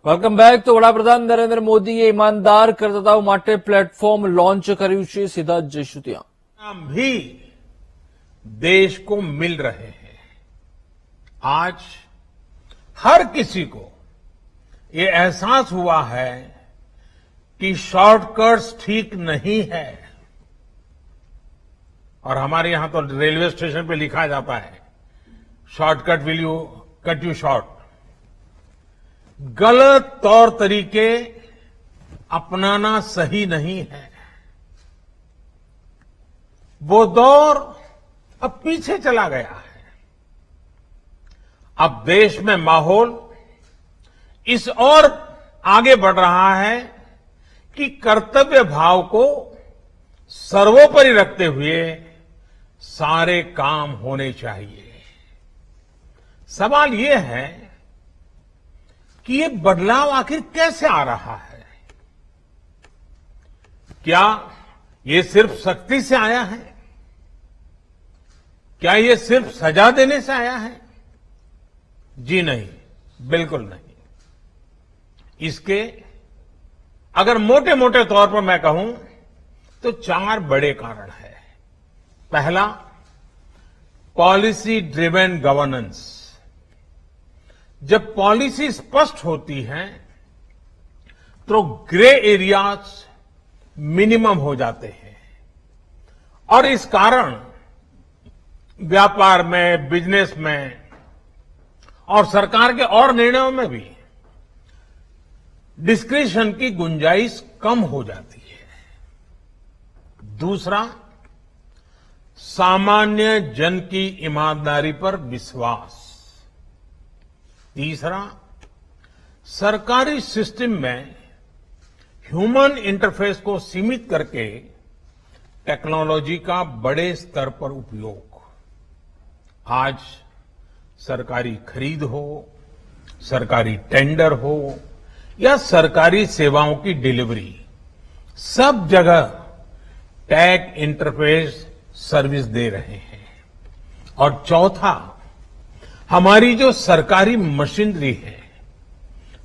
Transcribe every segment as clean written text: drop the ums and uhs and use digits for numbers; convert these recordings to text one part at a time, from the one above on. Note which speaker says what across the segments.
Speaker 1: Welcome back. તો વડાપ્રધાન નરેન્દ્ર મોદીએ ઈમાનદાર કરદાતાઓ માટે પ્લેટફોર્મ લોન્ચ કર્યું છે. સીધા જ જઈશું ત્યાં.
Speaker 2: भी देश को मिल रहे हैं. आज हर किसी को ये एहसास हुआ है कि शॉर्टकट्स ठीक नहीं है. और हमारे यहां तो रेलवे स्टेशन पे लिखा जाता है, shortcut will you cut you short. गलत तौर तरीके अपनाना सही नहीं है. वो दौर अब पीछे चला गया है. अब देश में माहौल इस ओर आगे बढ़ रहा है कि कर्तव्य भाव को सर्वोपरि रखते हुए सारे काम होने चाहिए. सवाल ये है कि ये बदलाव आखिर कैसे आ रहा है. क्या ये सिर्फ सख्ती से आया है? क्या ये सिर्फ सजा देने से आया है? जी नहीं, बिल्कुल नहीं. इसके अगर मोटे मोटे तौर पर मैं कहूं तो 4 बड़े कारण हैं. पहला, पॉलिसी ड्रिवन गवर्नेंस. जब पॉलिसी स्पष्ट होती है तो ग्रे एरियाज मिनिमम हो जाते हैं और इस कारण व्यापार में, बिजनेस में और सरकार के और निर्णयों में भी डिस्क्रिशन की गुंजाइश कम हो जाती है. दूसरा, सामान्य जन की ईमानदारी पर विश्वास. तीसरा, सरकारी सिस्टम में ह्यूमन इंटरफेस को सीमित करके टेक्नोलॉजी का बड़े स्तर पर उपयोग. आज सरकारी खरीद हो, सरकारी टेंडर हो या सरकारी सेवाओं की डिलीवरी, सब जगह टैग इंटरफेस सर्विस दे रहे हैं. और चौथा, हमारी जो सरकारी मशीनरी है,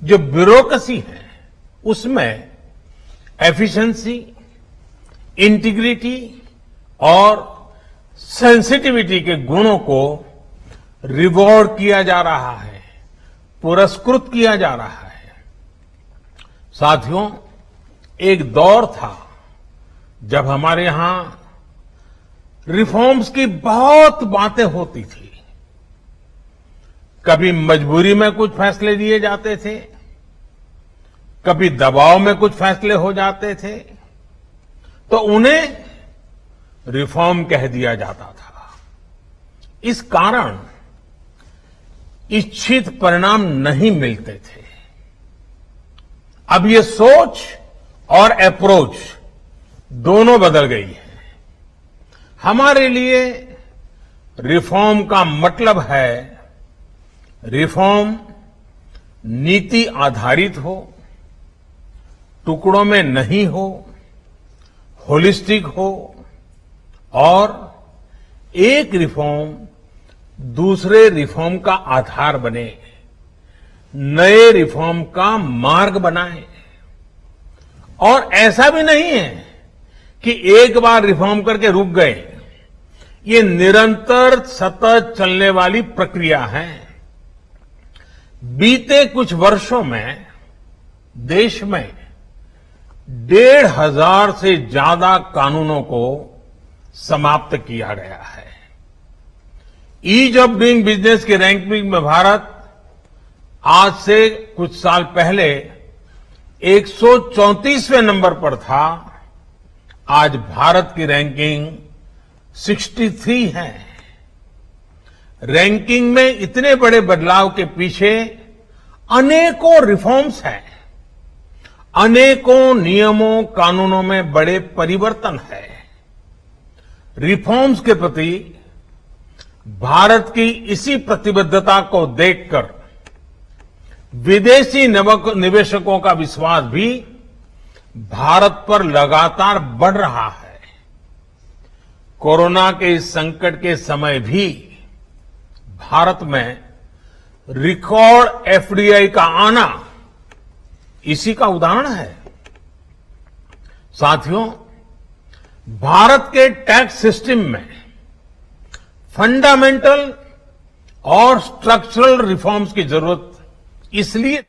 Speaker 2: जो ब्यूरोक्रेसी है, उसमें एफिशिएंसी, इंटीग्रिटी और सेंसिटिविटी के गुणों को रिवॉर्ड किया जा रहा है, पुरस्कृत किया जा रहा है. साथियों, एक दौर था जब हमारे यहां रिफॉर्म्स की बहुत बातें होती थी. कभी मजबूरी में कुछ फैसले लिए जाते थे, कभी दबाव में कुछ फैसले हो जाते थे, तो उन्हें रिफॉर्म कह दिया जाता था. इस कारण इच्छित परिणाम नहीं मिलते थे. अब ये सोच और अप्रोच दोनों बदल गई है. हमारे लिए रिफॉर्म का मतलब है रिफॉर्म नीति आधारित हो, टुकड़ों में नहीं हो, होलिस्टिक हो और एक रिफॉर्म दूसरे रिफॉर्म का आधार बने, नए रिफॉर्म का मार्ग बनाए. और ऐसा भी नहीं है कि एक बार रिफॉर्म करके रुक गए. ये निरंतर सतत चलने वाली प्रक्रिया है. बीते कुछ वर्षों में देश में 1,500 से ज्यादा कानूनों को समाप्त किया गया है. ईज ऑफ डूइंग बिजनेस की रैंकिंग में भारत आज से कुछ साल पहले 134वें नंबर पर था. आज भारत की रैंकिंग 63 है. रैंकिंग में इतने बड़े बदलाव के पीछे अनेकों रिफॉर्म्स हैं, अनेकों नियमों कानूनों में बड़े परिवर्तन है. रिफॉर्म्स के प्रति भारत की इसी प्रतिबद्धता को देखकर विदेशी निवेशकों का विश्वास भी भारत पर लगातार बढ़ रहा है. कोरोना के इस संकट के समय भी भारत में रिकॉर्ड एफडीआई का आना इसी का उदाहरण है। साथियों, भारत के टैक्स सिस्टम में फंडामेंटल और स्ट्रक्चरल रिफॉर्म्स की जरूरत इसलिए